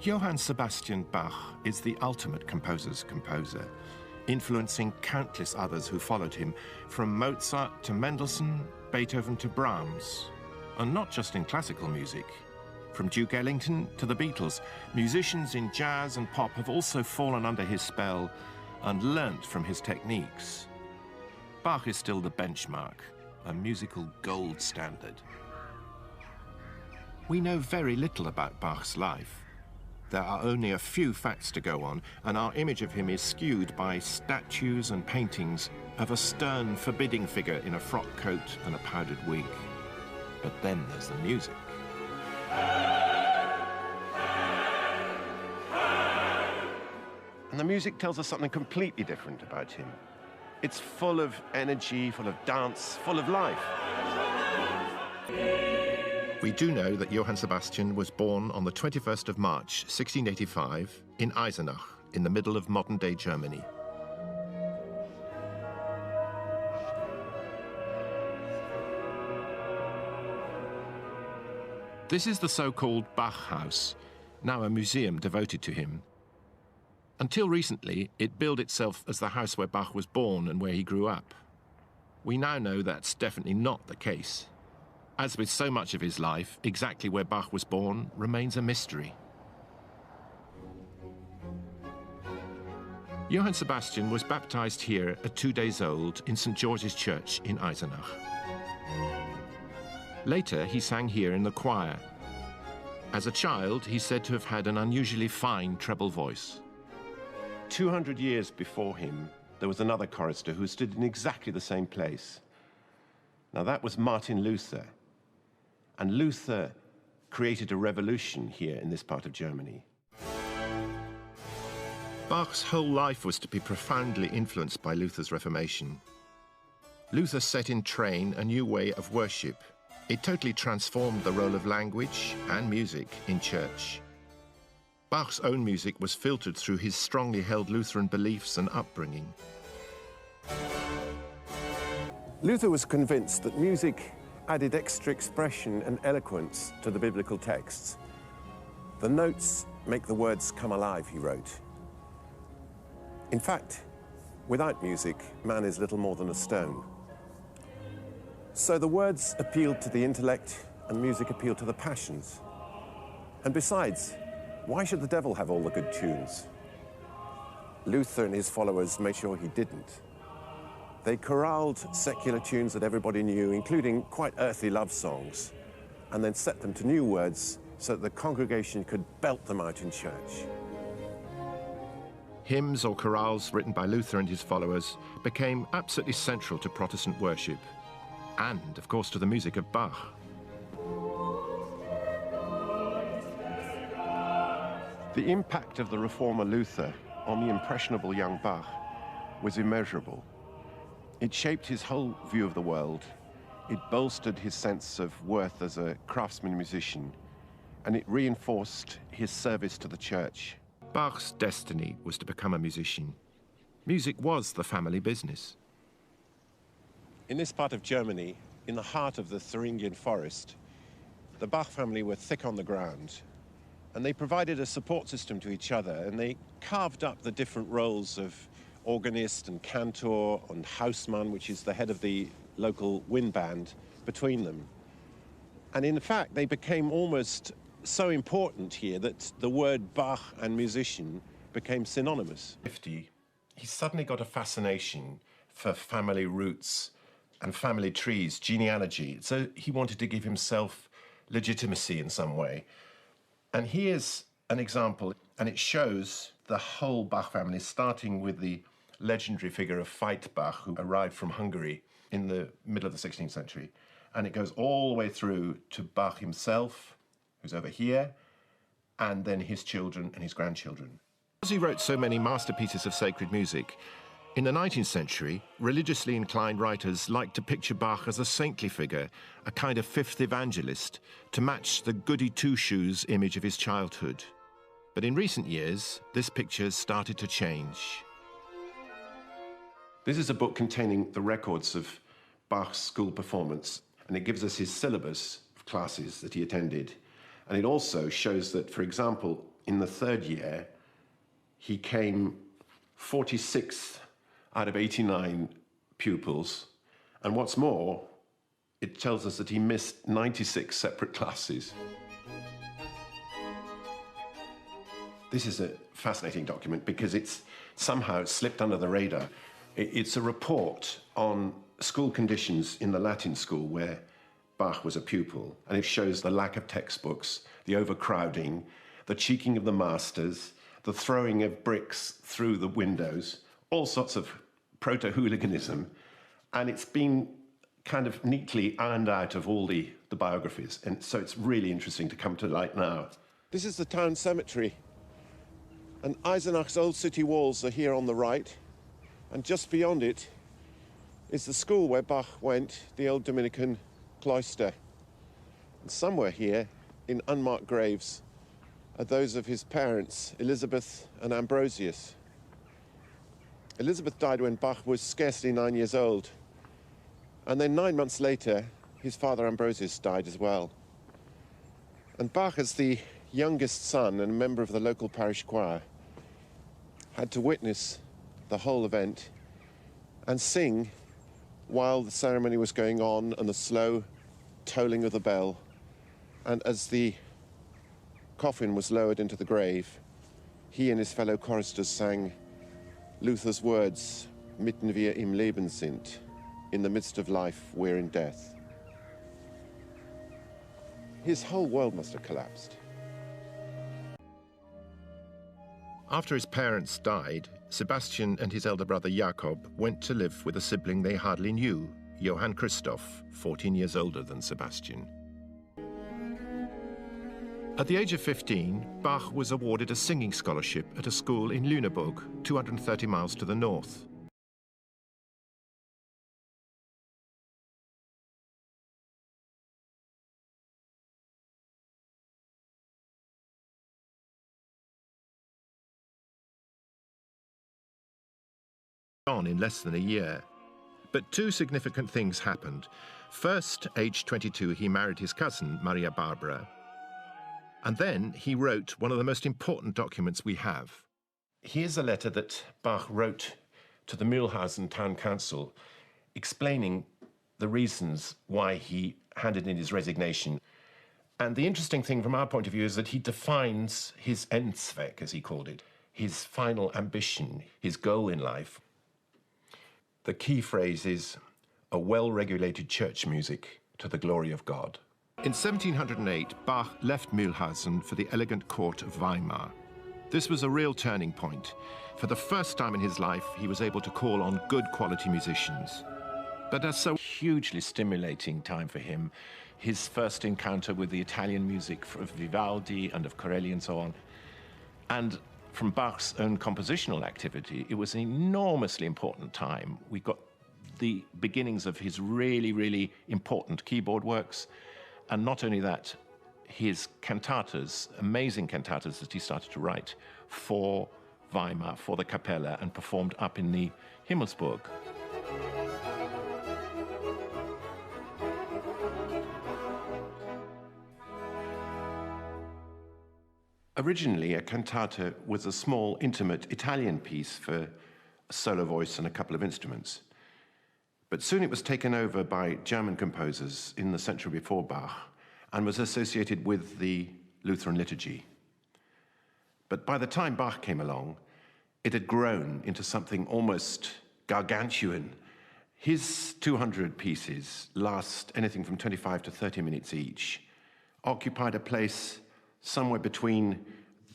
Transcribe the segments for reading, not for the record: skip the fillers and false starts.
Johann Sebastian Bach is the ultimate composer's composer, influencing countless others who followed him, from Mozart to Mendelssohn, Beethoven to Brahms. And not just in classical music. From Duke Ellington to the Beatles, musicians in jazz and pop have also fallen under his spell and learnt from his techniques. Bach is still the benchmark, a musical gold standard. We know very little about Bach's life. There are only a few facts to go on, and our image of him is skewed by statues and paintings of a stern, forbidding figure in a frock coat and a powdered wig. But then there's the music. And the music tells us something completely different about him. It's full of energy, full of dance, full of life. We do know that Johann Sebastian was born on the 21st of March, 1685, in Eisenach, in the middle of modern-day Germany. This is the so-called Bach House, now a museum devoted to him. Until recently, it billed itself as the house where Bach was born and where he grew up. We now know that's definitely not the case. As with so much of his life, exactly where Bach was born remains a mystery. Johann Sebastian was baptized here at 2 days old in St. George's Church in Eisenach. Later, he sang here in the choir. As a child, he's said to have had an unusually fine treble voice. 200 years before him, there was another chorister who stood in exactly the same place. Now, that was Martin Luther. And Luther created a revolution here in this part of Germany. Bach's whole life was to be profoundly influenced by Luther's Reformation. Luther set in train a new way of worship. It totally transformed the role of language and music in church. Bach's own music was filtered through his strongly held Lutheran beliefs and upbringing. Luther was convinced that music added extra expression and eloquence to the biblical texts. The notes make the words come alive, he wrote. In fact, without music, man is little more than a stone. So the words appealed to the intellect and music appealed to the passions. And besides, why should the devil have all the good tunes? Luther and his followers made sure he didn't. They choraled secular tunes that everybody knew, including quite earthly love songs, and then set them to new words so that the congregation could belt them out in church. Hymns or chorales written by Luther and his followers became absolutely central to Protestant worship, and, of course, to the music of Bach. The impact of the reformer Luther on the impressionable young Bach was immeasurable. It shaped his whole view of the world, it bolstered his sense of worth as a craftsman musician, and it reinforced his service to the church. Bach's destiny was to become a musician. Music was the family business. In this part of Germany, in the heart of the Thuringian forest, the Bach family were thick on the ground, and they provided a support system to each other, and they carved up the different roles of organist and cantor and houseman, which is the head of the local wind band, between them. And in fact, they became almost so important here that the word Bach and musician became synonymous. He suddenly got a fascination for family roots and family trees, genealogy. So he wanted to give himself legitimacy in some way. And here's an example, and it shows the whole Bach family, starting with the legendary figure of Veit Bach, who arrived from Hungary in the middle of the 16th century. And it goes all the way through to Bach himself, who's over here, and then his children and his grandchildren. Because he wrote so many masterpieces of sacred music, in the 19th century, religiously inclined writers liked to picture Bach as a saintly figure, a kind of fifth evangelist, to match the goody two-shoes image of his childhood. But in recent years, this picture started to change. This is a book containing the records of Bach's school performance, and it gives us his syllabus of classes that he attended. And it also shows that, for example, in the third year, he came 46th out of 89 pupils. And what's more, it tells us that he missed 96 separate classes. This is a fascinating document because it's somehow slipped under the radar. It's a report on school conditions in the Latin school where Bach was a pupil, and it shows the lack of textbooks, the overcrowding, the cheeking of the masters, the throwing of bricks through the windows, all sorts of proto-hooliganism, and it's been kind of neatly ironed out of all the biographies, and so it's really interesting to come to light now. This is the town cemetery, and Eisenach's old city walls are here on the right, and just beyond it is the school where Bach went, the old Dominican cloister. And somewhere here, in unmarked graves, are those of his parents, Elizabeth and Ambrosius. Elizabeth died when Bach was scarcely 9 years old, and then 9 months later, his father Ambrosius died as well. And Bach, as the youngest son and a member of the local parish choir, had to witness the whole event and sing while the ceremony was going on and the slow tolling of the bell. And as the coffin was lowered into the grave, he and his fellow choristers sang Luther's words, mitten wir im Leben sind, in the midst of life we're in death. His whole world must have collapsed. After his parents died, Sebastian and his elder brother Jakob went to live with a sibling they hardly knew, Johann Christoph, 14 years older than Sebastian. At the age of 15, Bach was awarded a singing scholarship at a school in Lüneburg, 230 miles to the north. On in less than a year. But two significant things happened. First, aged 22, he married his cousin, Maria Barbara. And then he wrote one of the most important documents we have. Here's a letter that Bach wrote to the Mühlhausen town council explaining the reasons why he handed in his resignation. And the interesting thing from our point of view is that he defines his Endzweck, as he called it, his final ambition, his goal in life. The key phrase is, a well-regulated church music to the glory of God. In 1708, Bach left Mühlhausen for the elegant court of Weimar. This was a real turning point. For the first time in his life, he was able to call on good quality musicians. But that's so Hugely stimulating time for him. His first encounter with the Italian music of Vivaldi and of Corelli and so on. And from Bach's own compositional activity, it was an enormously important time. We got the beginnings of his really, really important keyboard works. And not only that, his cantatas, amazing cantatas that he started to write for Weimar, for the Kapelle, and performed up in the Himmelsburg. Originally, a cantata was a small, intimate Italian piece for a solo voice and a couple of instruments. But soon it was taken over by German composers in the century before Bach and was associated with the Lutheran liturgy. But by the time Bach came along, it had grown into something almost gargantuan. His 200 pieces last anything from 25 to 30 minutes each, occupied a place somewhere between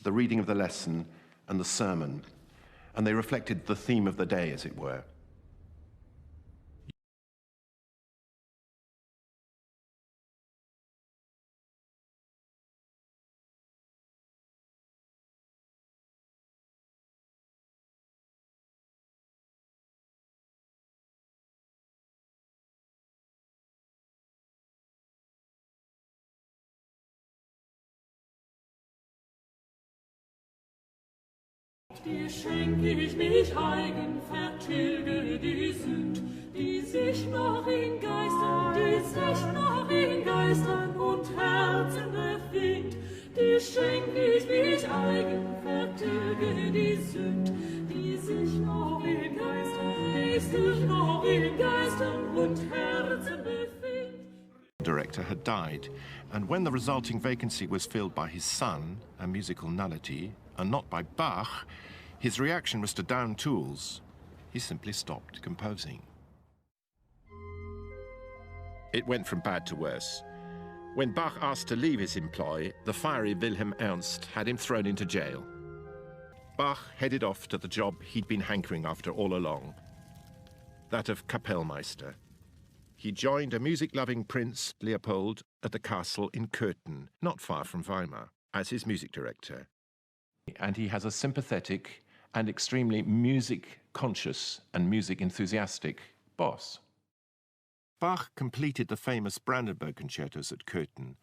the reading of the lesson and the sermon, and they reflected the theme of the day, as it were. Dir schenke ich mich eigen, vertilge die Sünd, die sich noch in Geistern und Herzen befindt, die schenk ich mich eigen, vertilge die Sünd, die sich noch in Geistern und Herzen befindt. The director had died, and when the resulting vacancy was filled by his son, a musical nullity, and not by Bach, his reaction was to down tools. He simply stopped composing. It went from bad to worse. When Bach asked to leave his employ, the fiery Wilhelm Ernst had him thrown into jail. Bach headed off to the job he'd been hankering after all along, that of Kapellmeister. He joined a music-loving Prince, Leopold, at the castle in Köthen, not far from Weimar, as his music director. And he has a sympathetic and extremely music-conscious and music-enthusiastic boss. Bach completed the famous Brandenburg concertos at Köthen.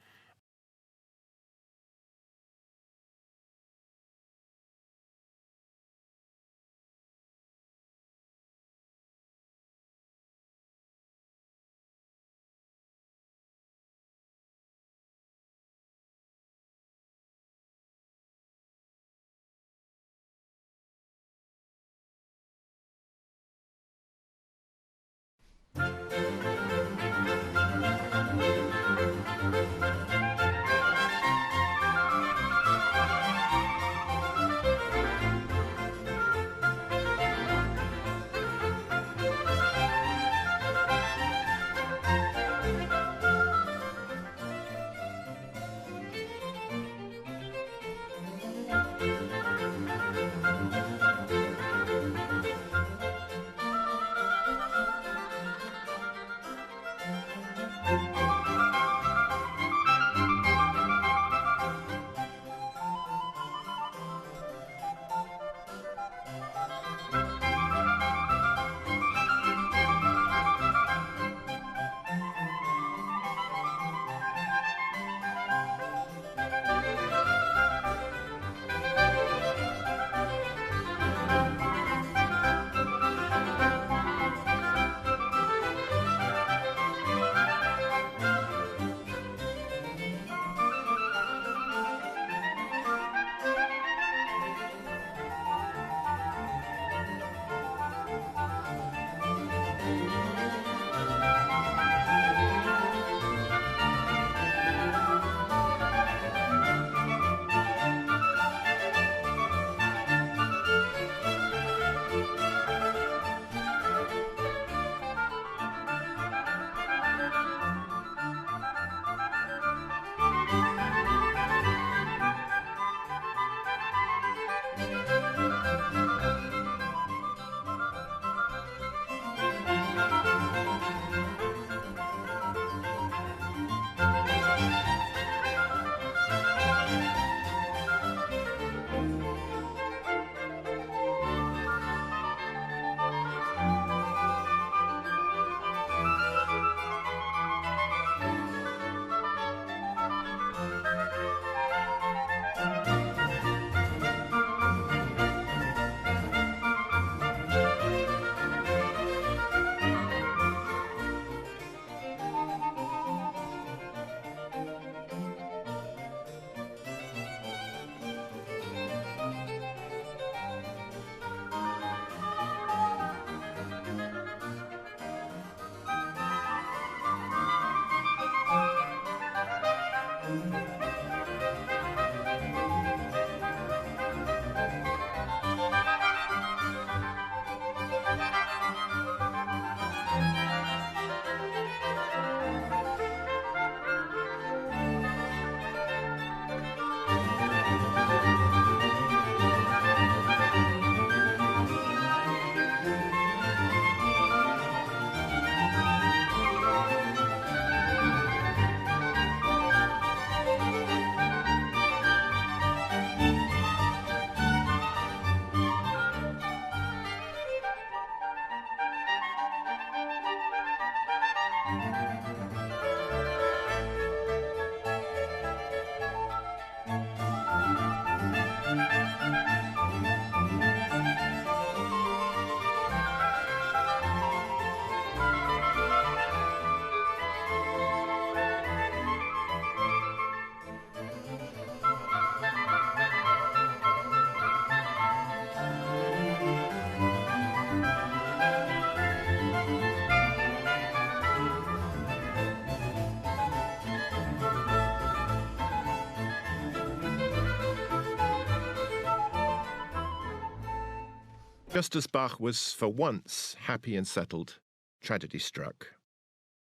Just as Bach was, for once, happy and settled, tragedy struck.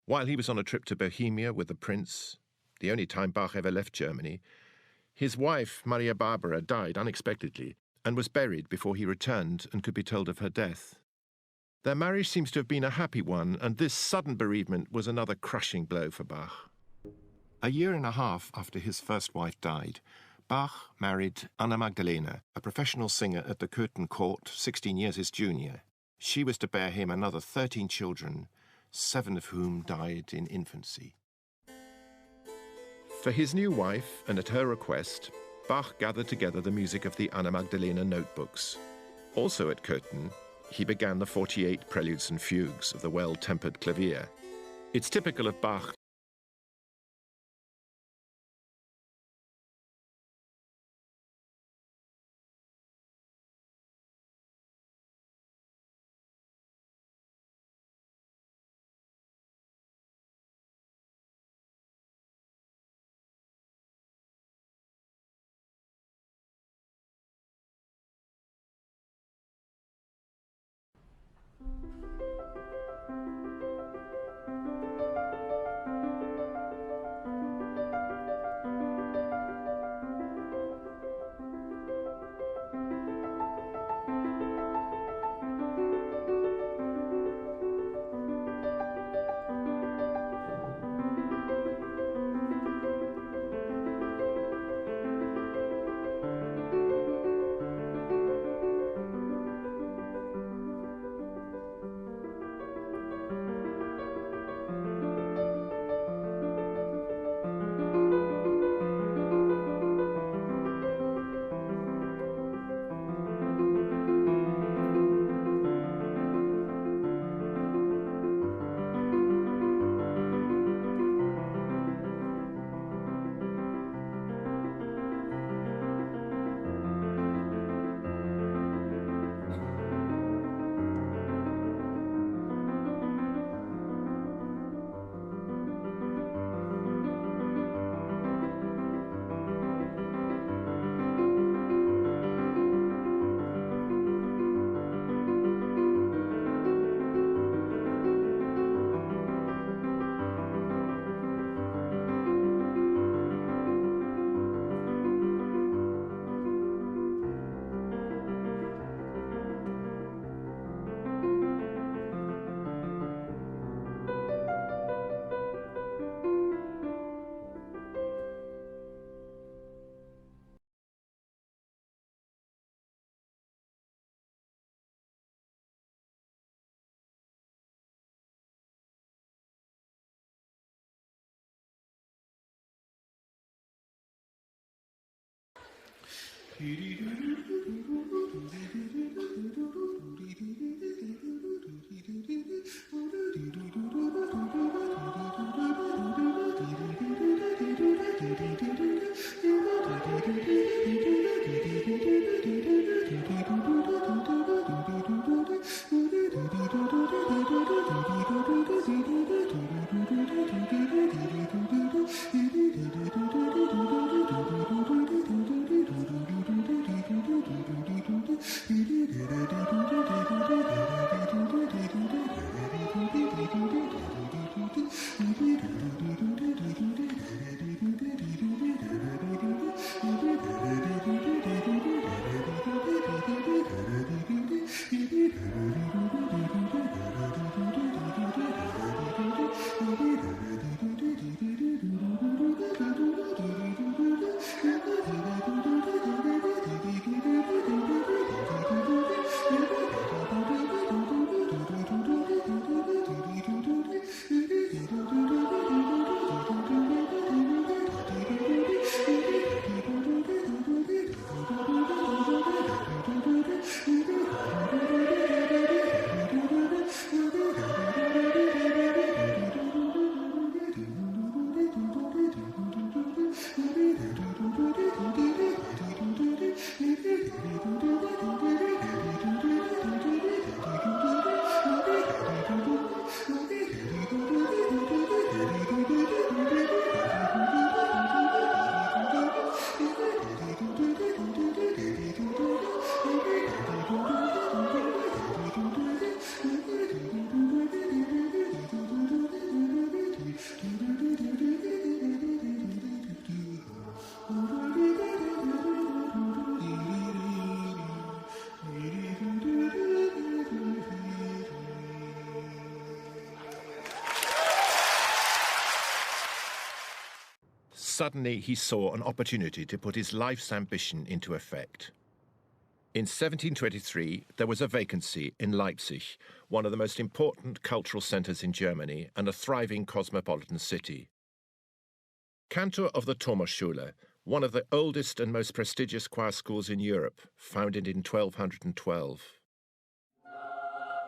While he was on a trip to Bohemia with the prince, the only time Bach ever left Germany, his wife, Maria Barbara, died unexpectedly and was buried before he returned and could be told of her death. Their marriage seems to have been a happy one, and this sudden bereavement was another crushing blow for Bach. A year and a half after his first wife died, Bach married Anna Magdalena, a professional singer at the Köthen court, 16 years his junior. She was to bear him another 13 children, 7 of whom died in infancy. For his new wife, and at her request, Bach gathered together the music of the Anna Magdalena notebooks. Also at Köthen, he began the 48 preludes and fugues of the well-tempered clavier. It's typical of Bach suddenly he saw an opportunity to put his life's ambition into effect. In 1723, there was a vacancy in Leipzig, one of the most important cultural centres in Germany and a thriving cosmopolitan city. Cantor of the Thomasschule, one of the oldest and most prestigious choir schools in Europe, founded in 1212.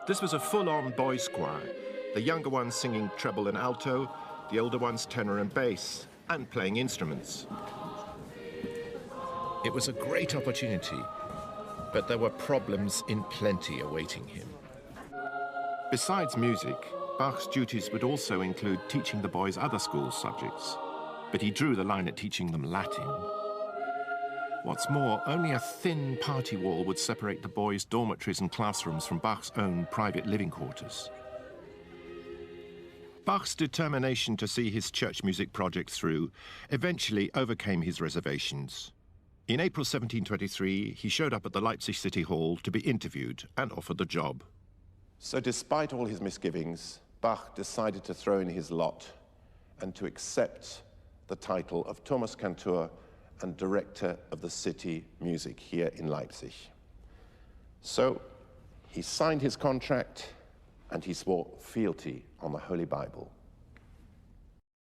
This was a full-on boys' choir, the younger ones singing treble and alto, the older ones tenor and bass, and playing instruments. It was a great opportunity, but there were problems in plenty awaiting him. Besides music, Bach's duties would also include teaching the boys other school subjects, but he drew the line at teaching them Latin. What's more, only a thin party wall would separate the boys' dormitories and classrooms from Bach's own private living quarters. Bach's determination to see his church music project through eventually overcame his reservations. In April 1723, he showed up at the Leipzig City Hall to be interviewed and offered the job. So despite all his misgivings, Bach decided to throw in his lot and to accept the title of Thomas Cantor and director of the city music here in Leipzig. So he signed his contract and he swore fealty on the Holy Bible.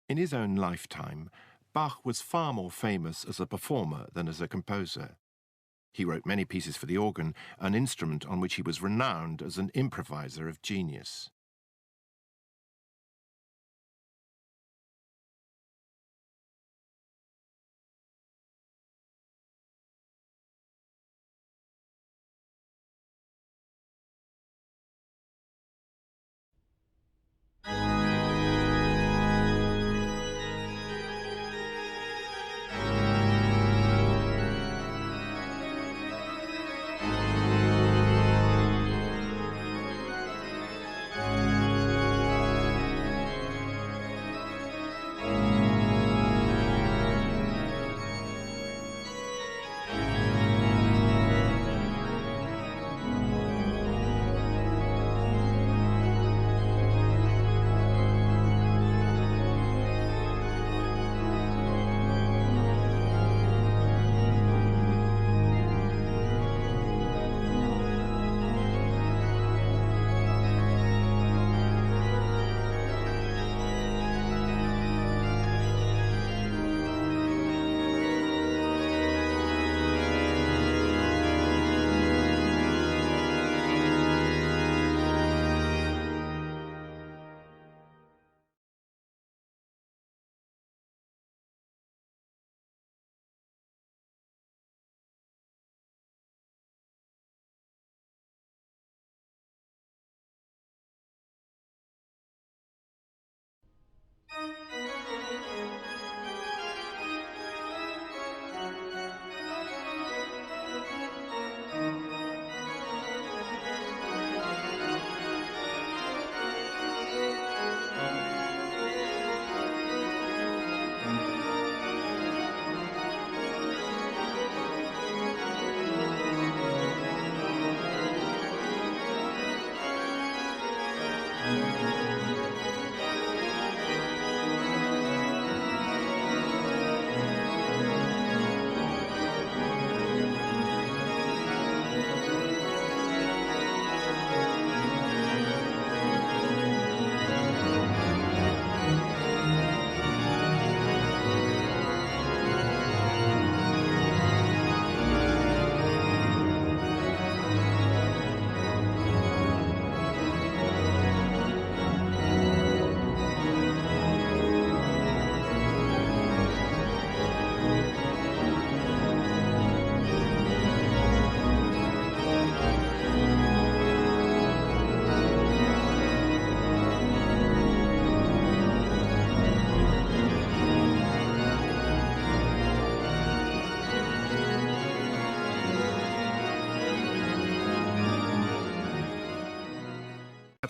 In his own lifetime, Bach was far more famous as a performer than as a composer. He wrote many pieces for the organ, an instrument on which he was renowned as an improviser of genius.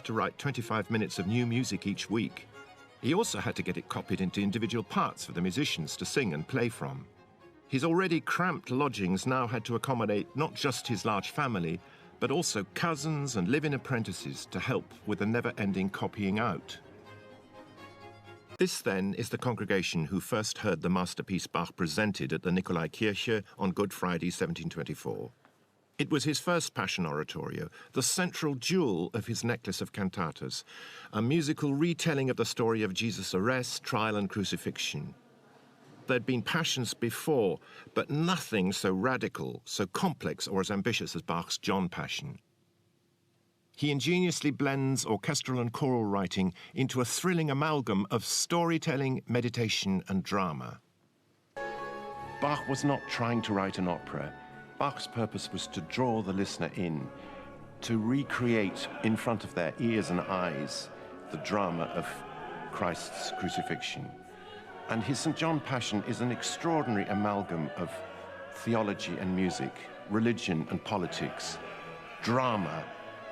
To write 25 minutes of new music each week. He also had to get it copied into individual parts for the musicians to sing and play from. His already cramped lodgings now had to accommodate not just his large family, but also cousins and live-in apprentices to help with the never-ending copying out. This, then, is the congregation who first heard the masterpiece Bach presented at the Nikolaikirche on Good Friday, 1724. It was his first Passion oratorio, the central jewel of his necklace of cantatas, a musical retelling of the story of Jesus' arrest, trial, and crucifixion. There'd been passions before, but nothing so radical, so complex, or as ambitious as Bach's John Passion. He ingeniously blends orchestral and choral writing into a thrilling amalgam of storytelling, meditation, and drama. Bach was not trying to write an opera. Bach's purpose was to draw the listener in, to recreate in front of their ears and eyes the drama of Christ's crucifixion. And his St. John Passion is an extraordinary amalgam of theology and music, religion and politics, drama,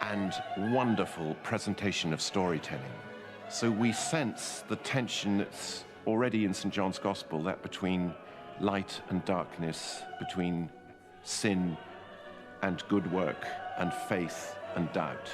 and wonderful presentation of storytelling. So we sense the tension that's already in St. John's Gospel, that between light and darkness, between sin and good work, and faith and doubt.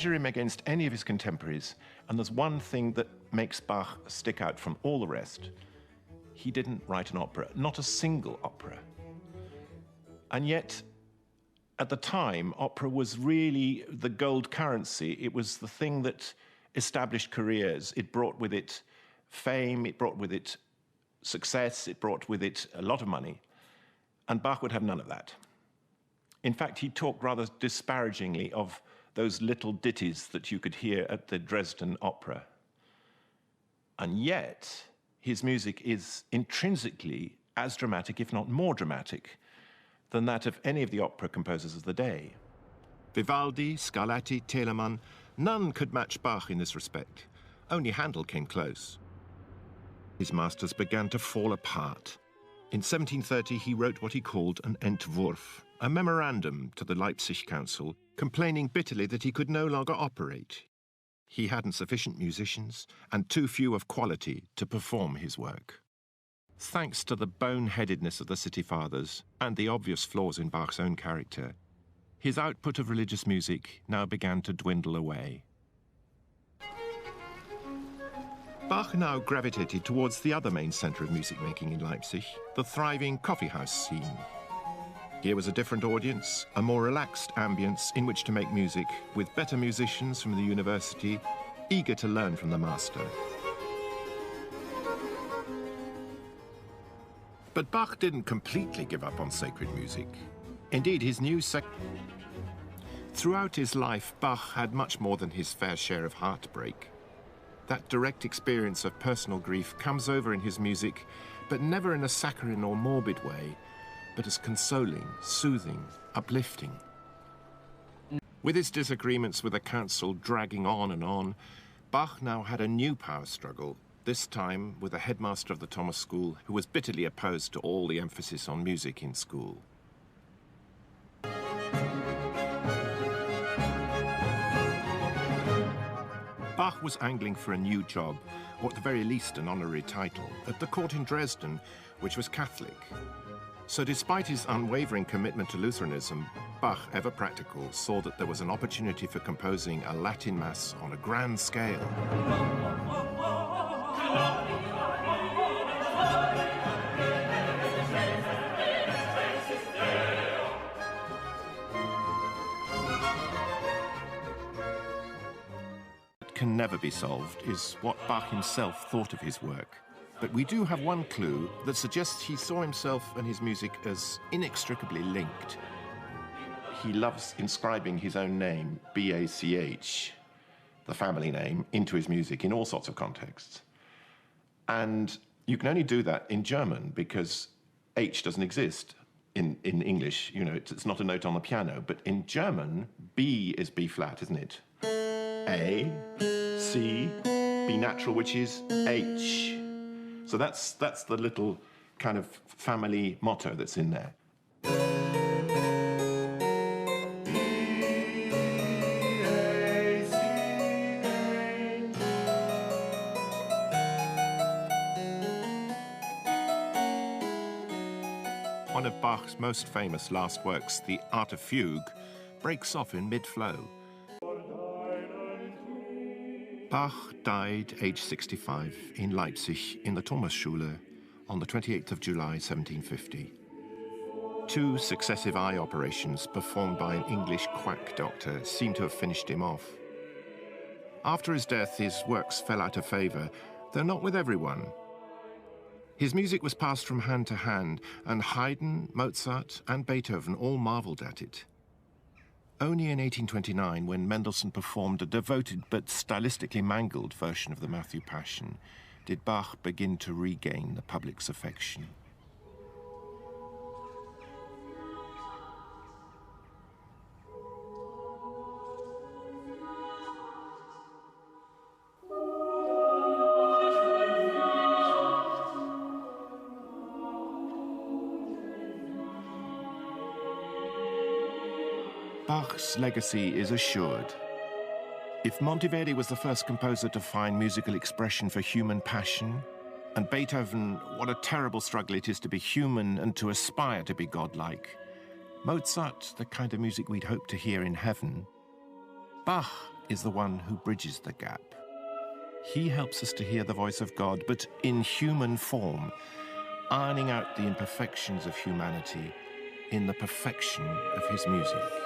Measure him against any of his contemporaries, and there's one thing that makes Bach stick out from all the rest. He didn't write an opera, not a single opera. And yet, at the time, opera was really the gold currency. It was the thing that established careers. It brought with it fame, it brought with it success, it brought with it a lot of money. And Bach would have none of that. In fact, he talked rather disparagingly of those little ditties that you could hear at the Dresden Opera. And yet, his music is intrinsically as dramatic, if not more dramatic, than that of any of the opera composers of the day. Vivaldi, Scarlatti, Telemann, none could match Bach in this respect. Only Handel came close. His masters began to fall apart. In 1730, he wrote what he called an Entwurf, a memorandum to the Leipzig Council, complaining bitterly that he could no longer operate. He hadn't sufficient musicians and too few of quality to perform his work. Thanks to the boneheadedness of the City Fathers and the obvious flaws in Bach's own character, his output of religious music now began to dwindle away. Bach now gravitated towards the other main centre of music making in Leipzig, the thriving coffeehouse scene. Here was a different audience, a more relaxed ambience in which to make music, with better musicians from the university, eager to learn from the master. But Bach didn't completely give up on sacred music. Indeed, throughout his life, Bach had much more than his fair share of heartbreak. That direct experience of personal grief comes over in his music, but never in a saccharine or morbid way, but as consoling, soothing, uplifting. With his disagreements with the council dragging on and on, Bach now had a new power struggle, this time with the headmaster of the Thomas School, who was bitterly opposed to all the emphasis on music in school. Bach was angling for a new job, or at the very least an honorary title, at the court in Dresden, which was Catholic. So despite his unwavering commitment to Lutheranism, Bach, ever practical, saw that there was an opportunity for composing a Latin Mass on a grand scale. What can never be solved is what Bach himself thought of his work. But we do have one clue that suggests he saw himself and his music as inextricably linked. He loves inscribing his own name, B-A-C-H, the family name, into his music in all sorts of contexts. And you can only do that in German because H doesn't exist in English. You know, it's not a note on the piano. But in German, B is B flat, isn't it? A, C, B natural, which is H. So that's the little kind of family motto that's in there. One of Bach's most famous last works, the Art of Fugue, breaks off in mid-flow. Bach died aged 65 in Leipzig in the Thomasschule on the 28th of July 1750. 2 successive eye operations performed by an English quack doctor seem to have finished him off. After his death, his works fell out of favor, though not with everyone. His music was passed from hand to hand, and Haydn, Mozart, and Beethoven all marveled at it. Only in 1829, when Mendelssohn performed a devoted but stylistically mangled version of the Matthew Passion, did Bach begin to regain the public's affection. Bach's legacy is assured. If Monteverdi was the first composer to find musical expression for human passion, and Beethoven, what a terrible struggle it is to be human and to aspire to be godlike, Mozart, the kind of music we'd hope to hear in heaven, Bach is the one who bridges the gap. He helps us to hear the voice of God, but in human form, ironing out the imperfections of humanity in the perfection of his music.